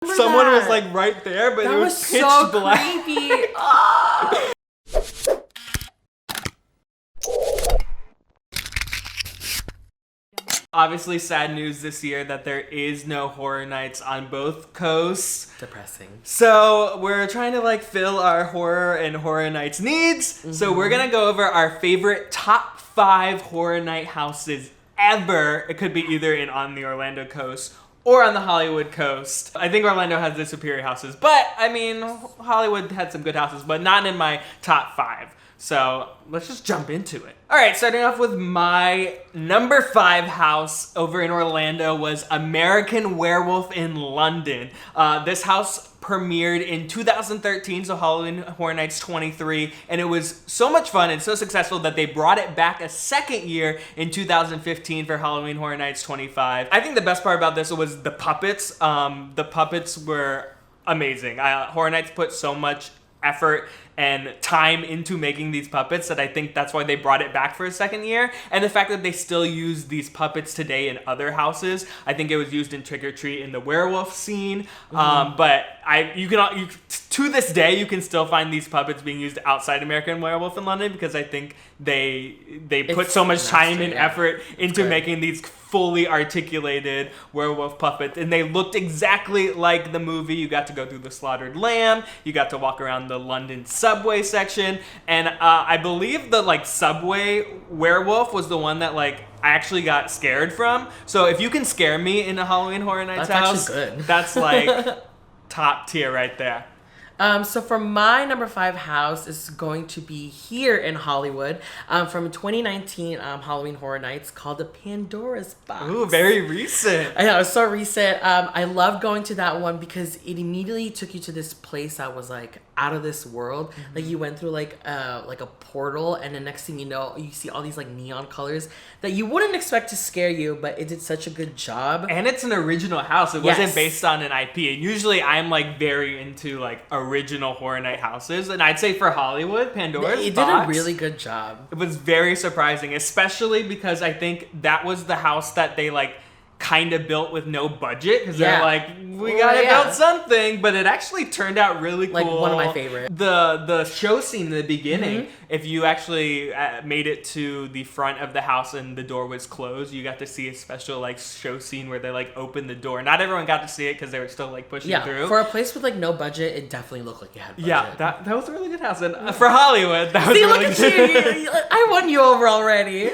Someone was like right there, but it was pitch so black. Creepy. Oh. Obviously, sad news this year that there is no horror nights on both coasts. Depressing. So we're trying to fill our horror nights needs. Mm-hmm. So we're gonna go over our favorite top 5 horror night houses ever. It could be either on the Orlando coast or on the Hollywood coast. I think Orlando has the superior houses, but I mean, Hollywood had some good houses, but not in my top 5. So let's just jump into it. All right, starting off with my number 5 house over in Orlando was American Werewolf in London. This house premiered in 2013, so Halloween Horror Nights 23, and it was so much fun and so successful that they brought it back a second year in 2015 for Halloween Horror Nights 25. I think the best part about this was the puppets. The puppets were amazing. Horror Nights put so much effort and time into making these puppets that I think that's why they brought it back for a second year. And the fact that they still use these puppets today in other houses. I think it was used in Trick or Treat in the werewolf scene. Mm-hmm. But to this day, you can still find these puppets being used outside American Werewolf in London, because I think they put so much time and effort into making these fully articulated werewolf puppets, and they looked exactly like the movie. You got to go through the slaughtered lamb, you got to walk around the London subway section, and I believe the subway werewolf was the one that I actually got scared from. So if you can scare me in a Halloween Horror Nights house, good. That's top tier right there. So for my number 5 house is going to be here in Hollywood, from 2019 Halloween Horror Nights, called the Pandoras Box. Ooh, very recent. I know, it was so recent. I loved going to that one because it immediately took you to this place that was out of this world. Mm-hmm. You went through a portal, and the next thing you know, you see all these neon colors that you wouldn't expect to scare you, but it did such a good job. And it's an original house. It wasn't based on an IP. And usually I'm very into original horror night houses, and I'd say for Hollywood, Pandora's Box, it did a really good job. It was very surprising, especially because I think that was the house that they kind of built with no budget, because they're we gotta build something, but it actually turned out really cool. One of my favorite. The show scene in the beginning, mm-hmm. if you actually made it to the front of the house and the door was closed, you got to see a special show scene where they opened the door. Not everyone got to see it because they were still pushing through. For a place with no budget, it definitely looked like it had budget. Yeah, that was a really good house, and for Hollywood, that was really good. You. I won you over already.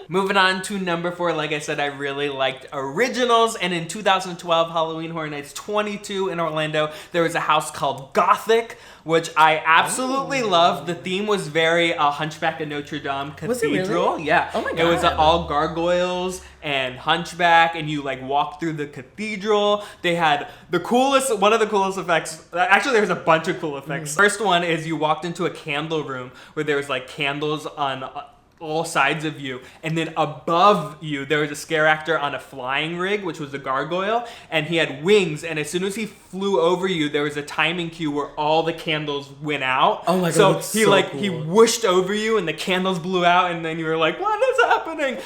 Moving on to number 4, like I said, I really liked originals, and in 2012 Halloween Horror Nights 22 in Orlando, there was a house called Gothic, which I absolutely loved. The theme was very Hunchback of Notre Dame Cathedral. Was it really? Yeah. Oh my God. It was all gargoyles and Hunchback, and you walk through the cathedral. They had one of the coolest effects. Actually, there was a bunch of cool effects. First one is you walked into a candle room where there was candles on all sides of you, and then above you there was a scare actor on a flying rig, which was a gargoyle, and he had wings, and as soon as he flew over you, there was a timing cue where all the candles went out. Oh my God, so he cool. he whooshed over you and the candles blew out, and then you were like, what is happening?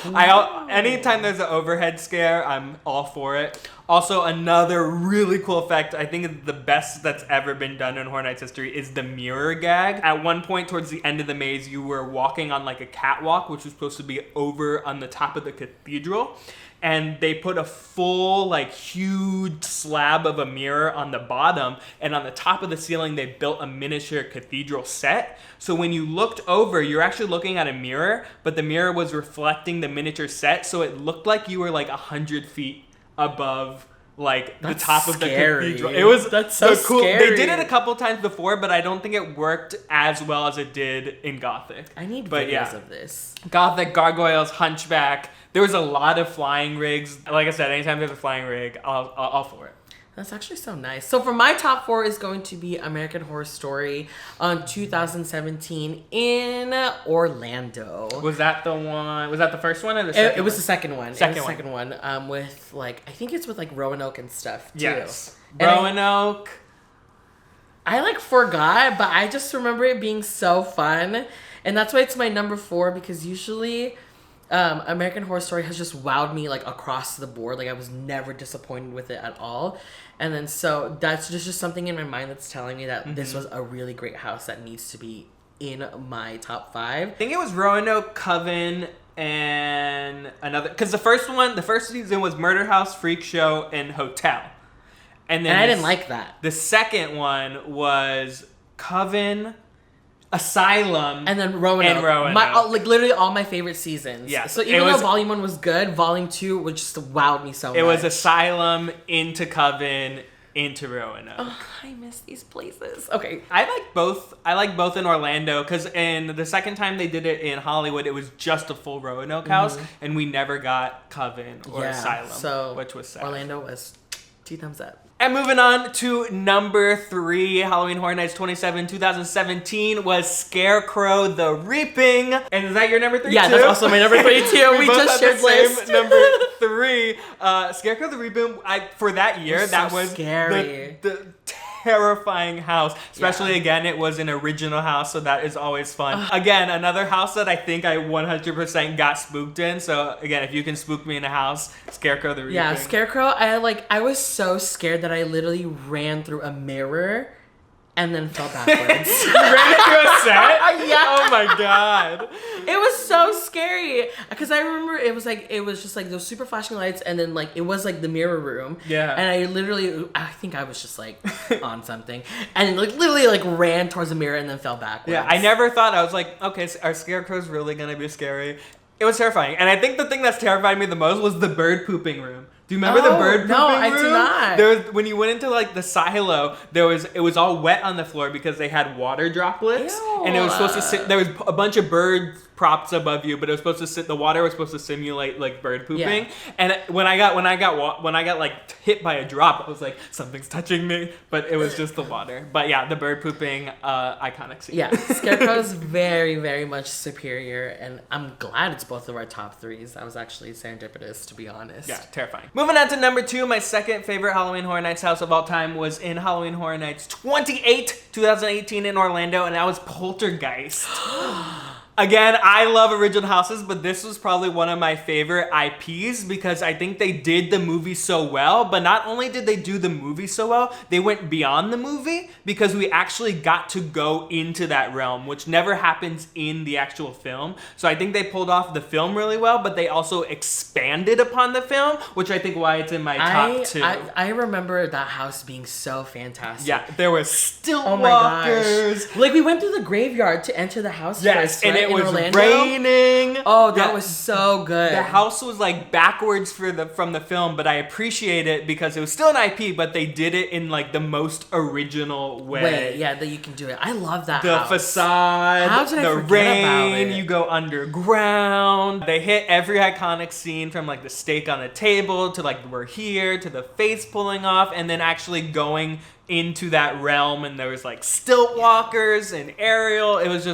Anytime there's an overhead scare, I'm all for it. Also, another really cool effect, I think the best that's ever been done in Horror Nights history, is the mirror gag. At one point towards the end of the maze, you were walking on a catwalk, which was supposed to be over on the top of the cathedral. And they put a full, huge slab of a mirror on the bottom, and on the top of the ceiling, they built a miniature cathedral set. So when you looked over, you're actually looking at a mirror, but the mirror was reflecting the miniature set, so it looked like you were 100 feet above the top of the cathedral. That's so cool. Scary. They did it a couple times before, but I don't think it worked as well as it did in Gothic. I need videos of this. Gothic, gargoyles, Hunchback. There was a lot of flying rigs. Like I said, anytime there's a flying rig, I'll for it. That's actually so nice. So for my top 4 is going to be American Horror Story on 2017 in Orlando. Was that the one? Was that the first one or the second? It was the second one. Second one. With I think it's with Roanoke and stuff too. Yes. Roanoke. I forgot, but I just remember it being so fun, and that's why it's my number 4, because usually American Horror Story has just wowed me like across the board. Like I was never disappointed with it at all. And then so that's just something in my mind that's telling me that this was a really great house that needs to be in my top 5. I think it was Roanoke, Coven, and another, because the first season was Murder House, Freak Show, and Hotel. And then I didn't like that. The second one was Coven, Asylum, and then Roanoke. Like literally all my favorite seasons. Yeah. So even though Volume 1 was good, Volume 2 would just wowed me so much. It was Asylum into Coven into Roanoke. Oh, I miss these places. Okay. I like both in Orlando, because in the second time they did it in Hollywood, it was just a full Roanoke house, and we never got Coven or Asylum, which was sad. Orlando was 2 thumbs up. And moving on to number 3, Halloween Horror Nights 2017 was Scarecrow the Reaping. And is that your number 3 Yeah, too? that's also my number 3 too. we just shared list. Number 3. Scarecrow the Reaping, for that year, that was scary. The terrifying house. Especially, again, it was an original house, so that is always fun. Again, another house that I think I 100% got spooked in. So, again, if you can spook me in a house, Scarecrow the Reaping. Yeah, Scarecrow, I was so scared that I literally ran through a mirror and then fell backwards. You ran into a set? Yeah. Oh my god. It was so scary. Because I remember it was just like those super flashing lights, and then like it was like the mirror room. Yeah. And I think I was just like on something. And like literally like ran towards the mirror and then fell backwards. Yeah, I never thought, I was like, okay, are scarecrows really gonna be scary? It was terrifying. And I think the thing that's terrified me the most was the bird pooping room. Do you remember the bird pooping room? No, I do not. There was, when you went into like the silo, it was all wet on the floor because they had water droplets. Ew. And it was supposed to sit, there was a bunch of bird props above you, but it was supposed to sit, the water was supposed to simulate like bird pooping. Yeah. And when I got like hit by a drop, I was like, something's touching me, but it was just the water. But yeah, the bird pooping, iconic scene. Yeah, Scarecrow's very, very much superior, and I'm glad it's both of our top 3s. That was actually serendipitous, to be honest. Yeah, terrifying. Moving on to number 2, my second favorite Halloween Horror Nights house of all time was in Halloween Horror Nights 2018 in Orlando, and that was Poltergeist. Again, I love original houses, but this was probably one of my favorite IPs because I think they did the movie so well, but not only did they do the movie so well, they went beyond the movie because we actually got to go into that realm, which never happens in the actual film. So I think they pulled off the film really well, but they also expanded upon the film, which I think why it's in my top 2. I remember that house being so fantastic. Yeah, there was still oh my gosh. Like we went through the graveyard to enter the house first, right? And it was Orlando. raining. Oh, that was so good. The house was like backwards from the film, but I appreciate it because it was still an IP, but they did it in like the most original way. Yeah, that you can do it. I love that the house. Facade, How did I the forget rain, about it? you go underground. They hit every iconic scene from like the steak on the table to like we're here to the face pulling off and then actually going into that realm, and there was like stilt walkers and Ariel. It was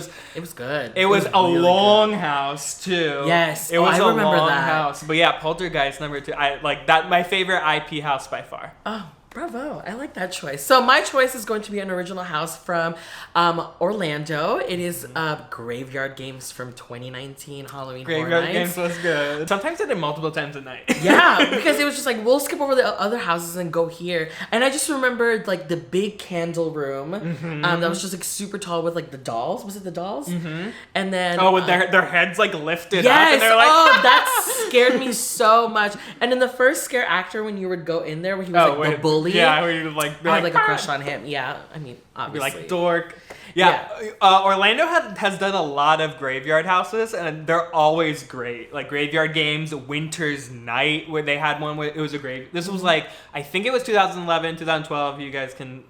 good. It was a really long house too. Yes, it was I remember long that house. But yeah, Poltergeist number 2. I like that. My favorite IP house by far. Oh, bravo. I like that choice. So my choice is going to be an original house from Orlando. It is Graveyard Games from 2019 Halloween Horror Nights. Graveyard Games was good. Sometimes I did multiple times a night. Yeah, because it was just like, we'll skip over the other houses and go here. And I just remembered like the big candle room that was just like super tall with like the dolls. Was it the dolls? Mm-hmm. And then... with their heads like lifted up. Yes! And they're like, that scared me so much. And then the first scare actor when you would go in there, when he was the bully. Yeah, where you like... I had like a crush on him. Yeah, I mean, obviously. Be like, dork. Yeah. Orlando has done a lot of graveyard houses, and they're always great. Like Graveyard Games, Winter's Night, where they had one where it was a grave. This was like, I think it was 2011, 2012. You guys can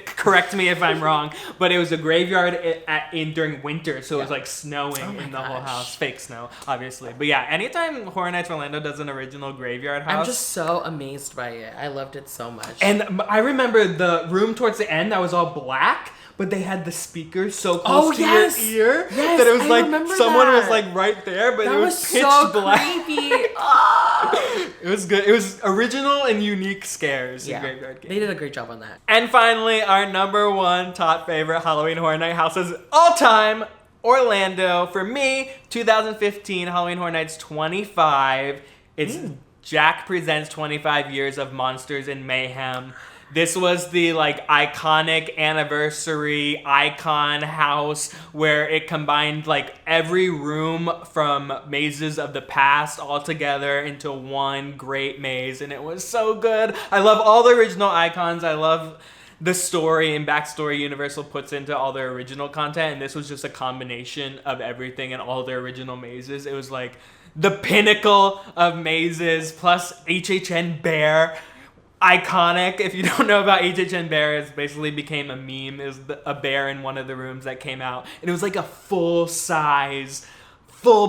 correct me if I'm wrong, but it was a graveyard during winter, so it was like snowing in the whole house. Fake snow, obviously. But yeah, anytime Horror Nights Orlando does an original graveyard house, I'm just so amazed by it. I loved it so much. And I remember the room towards the end that was all black, but they had the speakers so close to your ear that it was like someone was like right there, but it was pitch black. Creepy. It was good. It was original and unique scares in Graveyard Games. They did a great job on that. And finally, our number 1 top favorite Halloween Horror Night houses all time Orlando. For me, 2015 Halloween Horror Nights 25. It's Jack Presents 25 Years of Monsters and Mayhem. This was the like iconic anniversary icon house where it combined like every room from mazes of the past all together into one great maze, and it was so good. I love all the original icons. I love the story and backstory Universal puts into all their original content, and this was just a combination of everything and all their original mazes. It was like the pinnacle of mazes, plus HHN Bear. Iconic. If you don't know about HHN Bear, it basically became a meme. It was a bear in one of the rooms that came out, and it was like a full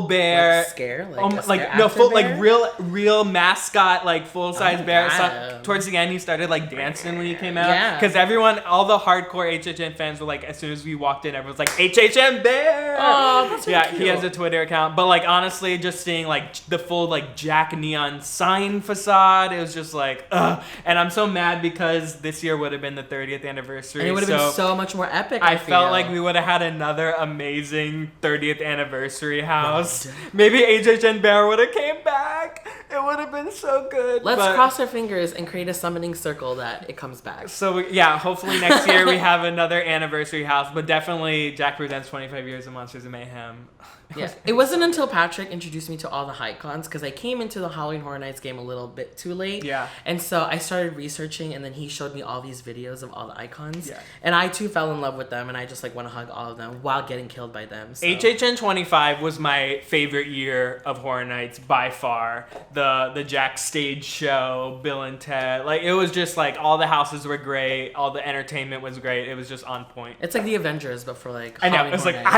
bear, like scare, like no full bear? like real mascot, like full size bear. wow. So, towards the end, he started like dancing when he came out. Yeah. Because all the hardcore HHN fans were like, as soon as we walked in, everyone's like HHN Bear. Oh, that's really cute. He has a Twitter account. But like honestly, just seeing like the full like Jack neon sign facade, it was just like ugh. And I'm so mad because this year would have been the 30th anniversary. And it would have been so much more epic. I felt like we would have had another amazing 30th anniversary house. Maybe HHN Bear would have came back. It would have been so good. Let's cross our fingers and create a summoning circle that it comes back. So yeah, hopefully next year we have another anniversary house, but definitely Jack Presents 25 Years of Monsters and Mayhem. Yeah, it wasn't until Patrick introduced me to all the icons, because I came into the Halloween Horror Nights game a little bit too late. Yeah. And so I started researching, and then he showed me all these videos of all the icons. Yeah. And I too fell in love with them, and I just like want to hug all of them while getting killed by them. So. HHN 25 was my favorite year of Horror Nights by far. The Jack stage show, Bill and Ted, like it was just like all the houses were great, all the entertainment was great. It was just on point. It's like the Avengers, but for like I know, Halloween it's Horror like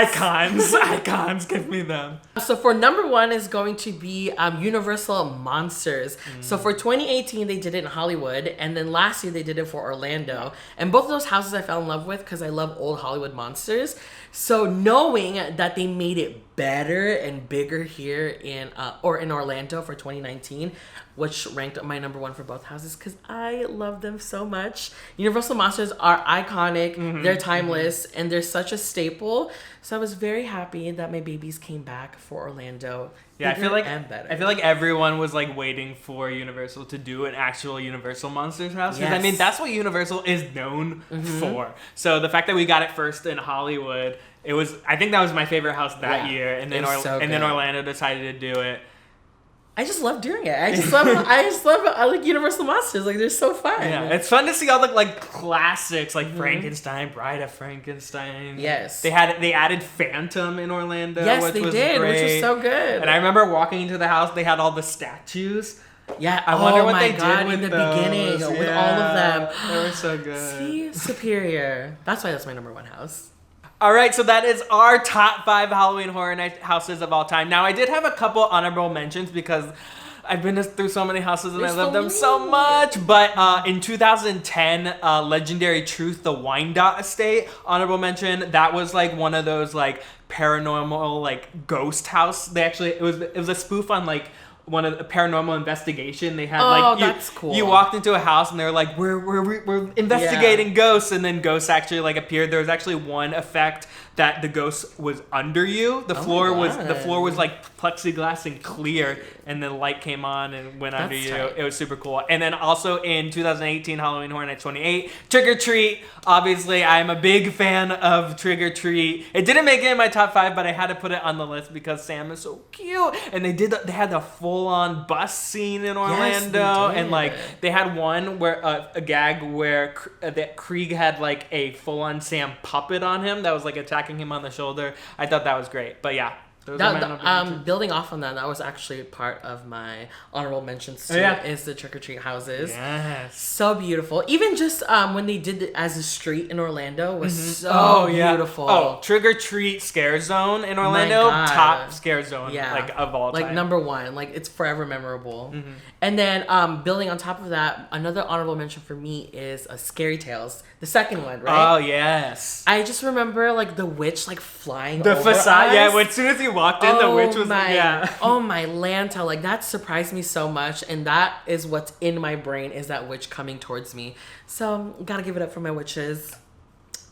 Nights. icons, give me them. So for number one is going to be Universal Monsters. So for 2018, they did it in Hollywood, and then last year they did it for Orlando. And both of those houses I fell in love with because I love old Hollywood monsters. So knowing that they made it better and bigger here in Orlando for 2019, which ranked my number one for both houses because I love them so much. Universal Monsters are iconic, they're timeless, and they're such a staple. So I was very happy that my babies came back for Orlando. Yeah, I feel like better. everyone was like waiting for Universal to do an actual Universal Monsters house. Because I Yes. mean, that's what Universal is known for. So the fact that we got it first in Hollywood, I think that was my favorite house that year. And then then Orlando decided to do it. I just love doing it. I like Universal Monsters. Like they're so fun. Yeah, it's fun to see all the like classics like Frankenstein, Bride of Frankenstein. Yes. They added Phantom in Orlando. Yes, which they was did, great. which was so good. And I remember walking into the house, they had all the statues. Yeah, I wonder what they God, did with in the those. beginning with all of them. They were so good. See, superior. That's why that's my number one house. All right, so that is our top 5 Halloween Horror Night houses of all time. Now, I did have a couple honorable mentions because I've been through so many houses and I love them so much. But in 2010, Legendary Truth, the Wyandotte Estate, honorable mention. That was like one of those like paranormal like ghost house. It was a spoof on like one of the Paranormal Investigation. They had that's cool. You walked into a house and they were like, we're investigating ghosts, and then ghosts actually like appeared. There was actually one effect that the ghost was under you. The floor was like plexiglass and clear, and the light came on and went under you. Tight. It was super cool. And then also in 2018 Halloween Horror Nights 28, Trick or Treat. Obviously, I'm a big fan of Trick or Treat. It didn't make it in my top 5, but I had to put it on the list because Sam is so cute. And they had the full-on bus scene in Orlando, and like they had one where a gag where that Krieg had like a full-on Sam puppet on him that was like attacking him on the shoulder. I thought that was great. But yeah. Building off on that was actually part of my honorable mentions too. Is the Trick or Treat houses. Yes, so beautiful. Even just when they did it as a street in Orlando was so beautiful. Oh, Trick or Treat Scare Zone in Orlando, top scare zone like of all time. Like number one, like it's forever memorable. And then building on top of that, another honorable mention for me is Scary Tales, the second one, right? Oh yes. I just remember like the witch like flying the over facade. us. Yeah, as soon as you walked in, the witch was oh my Lanta, like that surprised me so much, and that is what's in my brain is that witch coming towards me. So gotta give it up for my witches.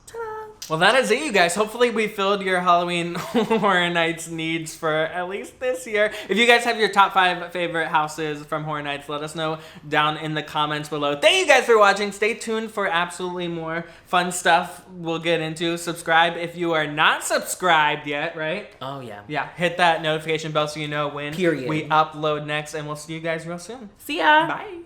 Ta-da! Well, that is it, you guys. Hopefully we filled your Halloween Horror Nights needs for at least this year. If you guys have your top 5 favorite houses from Horror Nights, let us know down in the comments below. Thank you guys for watching. Stay tuned for absolutely more fun stuff we'll get into. Subscribe if you are not subscribed yet, right? Oh, yeah. Yeah, hit that notification bell so you know when Period. we upload next, and we'll see you guys real soon. See ya. Bye.